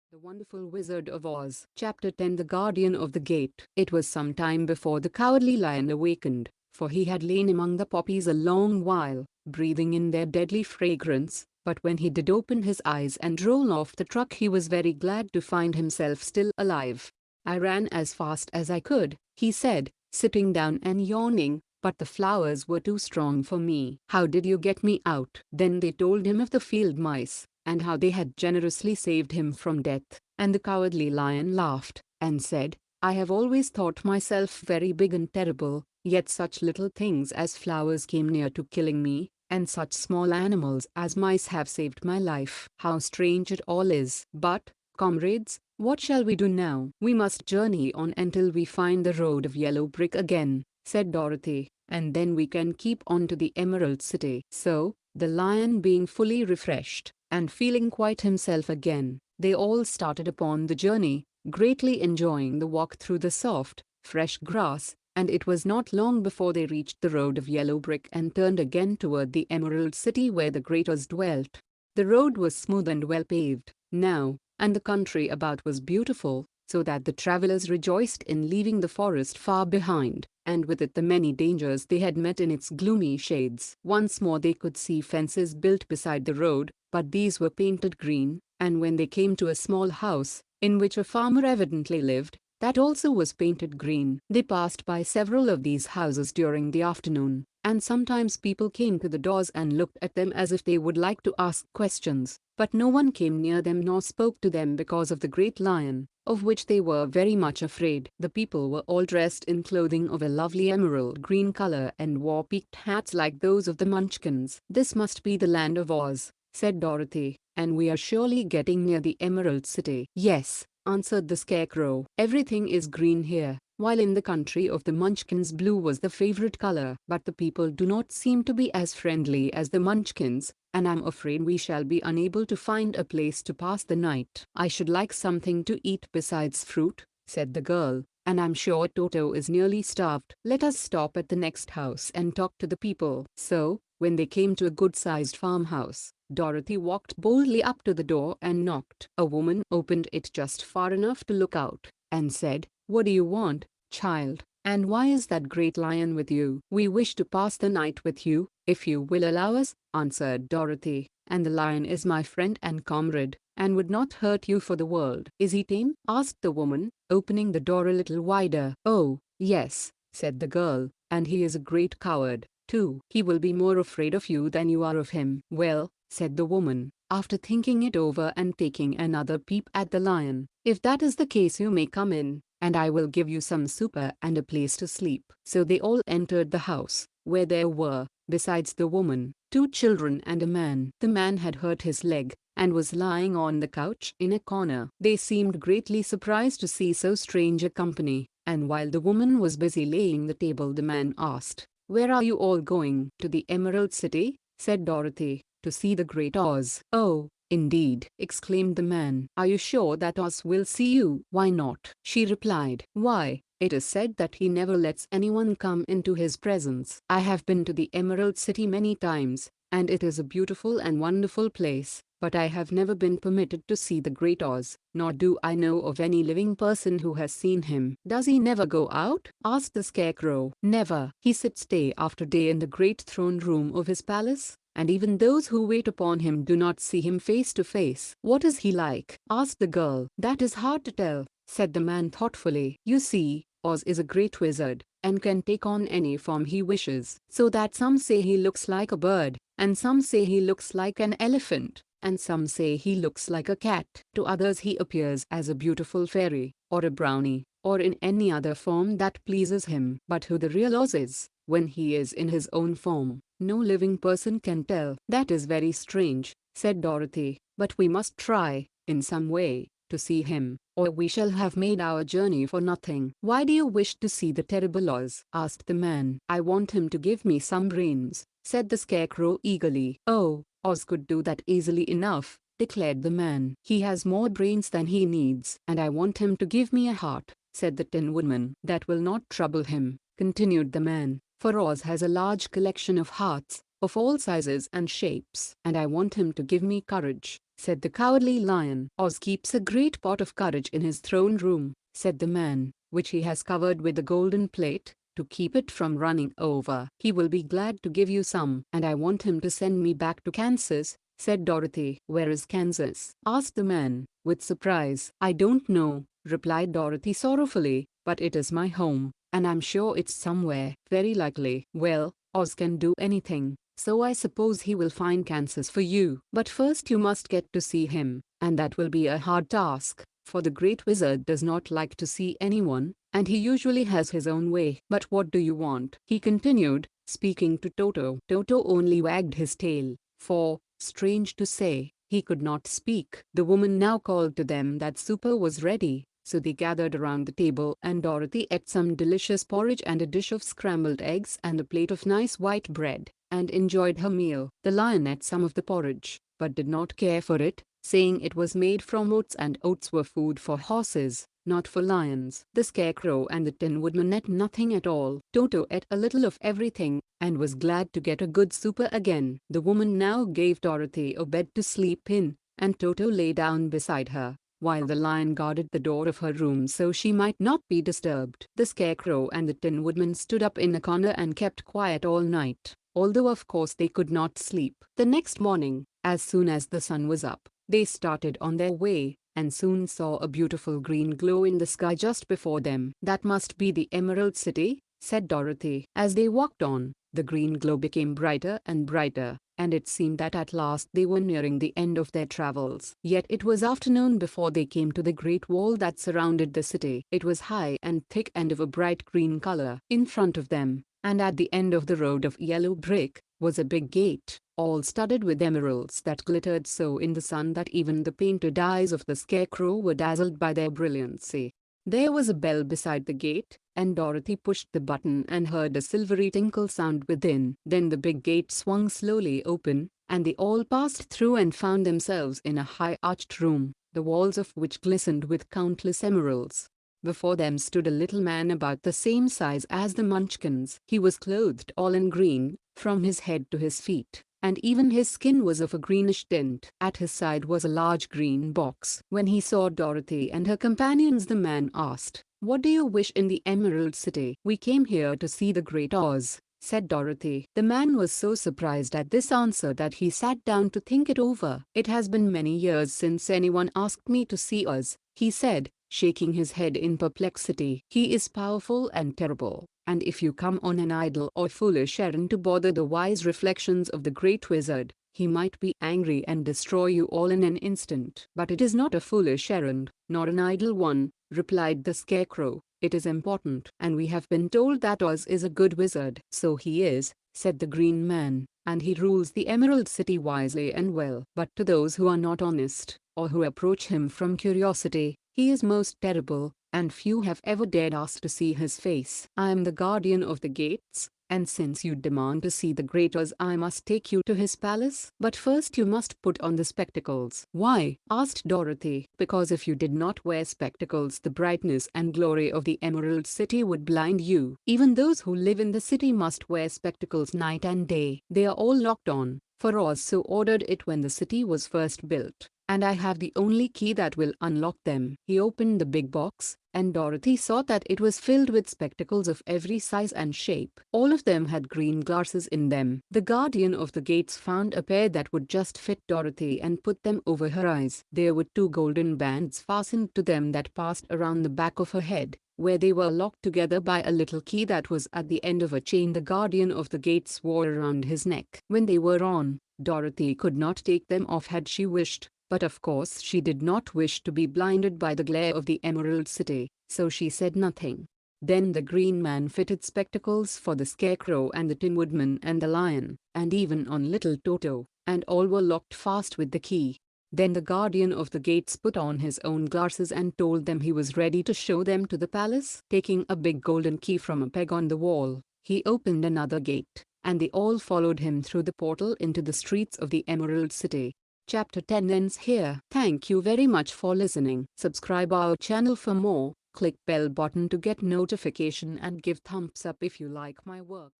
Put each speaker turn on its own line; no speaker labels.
The Wonderful Wizard of Oz. Chapter 10. The Guardian of the Gate. It was some time before the Cowardly Lion awakened, for he had lain among the poppies a long while, breathing in their deadly fragrance, but when he did open his eyes and roll off the truck he was very glad to find himself still alive. "I ran as fast as I could," he said, sitting down and yawning, "but the flowers were too strong for me." "How did you get me out?" Then they told him of the field mice, and how they had generously saved him from death. And the Cowardly Lion laughed, and said, "I have always thought myself very big and terrible, yet such little things as flowers came near to killing me, and such small animals as mice have saved my life. How strange it all is! But, comrades, what shall we do now?" "We must journey on until we find the road of yellow brick again," said Dorothy, "and then we can keep on to the Emerald City." So, the lion being fully refreshed, and feeling quite himself again, they all started upon the journey, greatly enjoying the walk through the soft, fresh grass, and it was not long before they reached the road of yellow brick and turned again toward the Emerald City where the Great Oz dwelt. The road was smooth and well paved, now, and the country about was beautiful, so that the travelers rejoiced in leaving the forest far behind, and with it the many dangers they had met in its gloomy shades. Once more they could see fences built beside the road, but these were painted green, and when they came to a small house, in which a farmer evidently lived, that also was painted green. They passed by several of these houses during the afternoon, and sometimes people came to the doors and looked at them as if they would like to ask questions, but no one came near them nor spoke to them because of the great lion, of which they were very much afraid. The people were all dressed in clothing of a lovely emerald green color and wore peaked hats like those of the Munchkins. "This must be the land of Oz," said Dorothy, "and we are surely getting near the Emerald City." "Yes," answered the Scarecrow, "everything is green here, while in the country of the Munchkins blue was the favorite color. But the people do not seem to be as friendly as the Munchkins, and I'm afraid we shall be unable to find a place to pass the night." "I should like something to eat besides fruit," said the girl, "and I'm sure Toto is nearly starved. Let us stop at the next house and talk to the people." So, when they came to a good-sized farmhouse, Dorothy walked boldly up to the door and knocked. A woman opened it just far enough to look out, and said, "What do you want, child? And why is that great lion with you?" "We wish to pass the night with you, if you will allow us," answered Dorothy, "and the lion is my friend and comrade, and would not hurt you for the world." "Is he tame?" asked the woman, opening the door a little wider. "Oh, yes," said the girl, "and he is a great coward, too. He will be more afraid of you than you are of him." "Well," said the woman, after thinking it over and taking another peep at the lion, "if that is the case you may come in, and I will give you some supper and a place to sleep." So they all entered the house, where there were, besides the woman, 2 children and a man. The man had hurt his leg, and was lying on the couch in a corner. They seemed greatly surprised to see so strange a company, and while the woman was busy laying the table the man asked, "Where are you all going?" "To the Emerald City," said Dorothy, "to see the Great Oz." "Oh, indeed!" exclaimed the man. "Are you sure that Oz will see you?" "Why not?" she replied. "Why, it is said that he never lets anyone come into his presence. I have been to the Emerald City many times, and it is a beautiful and wonderful place, but I have never been permitted to see the Great Oz, nor do I know of any living person who has seen him." "Does he never go out?" asked the Scarecrow. "Never. He sits day after day in the great throne room of his palace, and even those who wait upon him do not see him face to face." "What is he like?" asked the girl. "That is hard to tell," said the man thoughtfully. "You see, Oz is a great wizard, and can take on any form he wishes, so that some say he looks like a bird, and some say he looks like an elephant, and some say he looks like a cat. To others he appears as a beautiful fairy, or a brownie, or in any other form that pleases him. But who the real Oz is, when he is in his own form, no living person can tell." "That is very strange," said Dorothy, "but we must try, in some way, to see him, or we shall have made our journey for nothing." "Why do you wish to see the terrible Oz?" asked the man. "I want him to give me some brains," said the Scarecrow eagerly. "Oh, Oz could do that easily enough," declared the man. "He has more brains than he needs." "And I want him to give me a heart," said the Tin Woodman. "That will not trouble him," continued the man, "for Oz has a large collection of hearts, of all sizes and shapes. And I want him to give me courage, said the Cowardly Lion. Oz keeps a great pot of courage in his throne room, said the man, which he has covered with a golden plate, to keep it from running over. He will be glad to give you some, and I want him to send me back to Kansas, said Dorothy. Where is Kansas? Asked the man, with surprise. I don't know, replied Dorothy sorrowfully, but it is my home, and I'm sure it's somewhere, very likely. Well, Oz can do anything, so I suppose he will find Kansas for you. But first you must get to see him, and that will be a hard task, for the Great Wizard does not like to see anyone, and he usually has his own way. But what do you want? He continued, speaking to Toto. Toto only wagged his tail, for, strange to say, he could not speak. The woman now called to them that supper was ready, so they gathered around the table and Dorothy ate some delicious porridge and a dish of scrambled eggs and a plate of nice white bread, and enjoyed her meal. The lion ate some of the porridge, but did not care for it, saying it was made from oats and oats were food for horses, not for lions. The Scarecrow and the Tin Woodman ate nothing at all. Toto ate a little of everything, and was glad to get a good supper again. The woman now gave Dorothy a bed to sleep in, and Toto lay down beside her, while the lion guarded the door of her room so she might not be disturbed. The Scarecrow and the Tin Woodman stood up in a corner and kept quiet all night, although of course they could not sleep. The next morning, as soon as the sun was up, they started on their way, and soon saw a beautiful green glow in the sky just before them. That must be the Emerald City, said Dorothy. As they walked on, the green glow became brighter and brighter, and it seemed that at last they were nearing the end of their travels. Yet it was afternoon before they came to the great wall that surrounded the city. It was high and thick and of a bright green color. In front of them, and at the end of the road of yellow brick, was a big gate, all studded with emeralds that glittered so in the sun that even the painted eyes of the Scarecrow were dazzled by their brilliancy. There was a bell beside the gate, and Dorothy pushed the button and heard a silvery tinkle sound within. Then the big gate swung slowly open, and they all passed through and found themselves in a high arched room, the walls of which glistened with countless emeralds. Before them stood a little man about the same size as the Munchkins. He was clothed all in green, from his head to his feet, and even his skin was of a greenish tint. At his side was a large green box. When he saw Dorothy and her companions, the man asked, "What do you wish in the Emerald City?" "We came here to see the Great Oz," said Dorothy. The man was so surprised at this answer that he sat down to think it over. "It has been many years since anyone asked me to see Oz," he said, shaking his head in perplexity. "He is powerful and terrible, and if you come on an idle or foolish errand to bother the wise reflections of the Great Wizard, he might be angry and destroy you all in an instant." "But it is not a foolish errand, nor an idle one," replied the Scarecrow. "It is important, and we have been told that Oz is a good wizard." "So he is," said the Green Man, "and he rules the Emerald City wisely and well. But to those who are not honest, or who approach him from curiosity, he is most terrible, and few have ever dared ask to see his face. I am the guardian of the gates, and since you demand to see the Great Oz, I must take you to his palace. But first you must put on the spectacles." "Why?" asked Dorothy. "Because if you did not wear spectacles, the brightness and glory of the Emerald City would blind you. Even those who live in the city must wear spectacles night and day. They are all locked on, for Oz so ordered it when the city was first built, and I have the only key that will unlock them." He opened the big box, and Dorothy saw that it was filled with spectacles of every size and shape. All of them had green glasses in them. The guardian of the gates found a pair that would just fit Dorothy and put them over her eyes. There were 2 golden bands fastened to them that passed around the back of her head, where they were locked together by a little key that was at the end of a chain the guardian of the gates wore around his neck. When they were on, Dorothy could not take them off had she wished. But of course she did not wish to be blinded by the glare of the Emerald City, so she said nothing. Then the Green Man fitted spectacles for the Scarecrow and the Tin Woodman and the Lion, and even on little Toto, and all were locked fast with the key. Then the guardian of the gates put on his own glasses and told them he was ready to show them to the palace. Taking a big golden key from a peg on the wall, he opened another gate, and they all followed him through the portal into the streets of the Emerald City. Chapter 10 ends here. Thank you very much for listening. Subscribe our channel for more. Click bell button to get notification and give thumbs up if you like my work.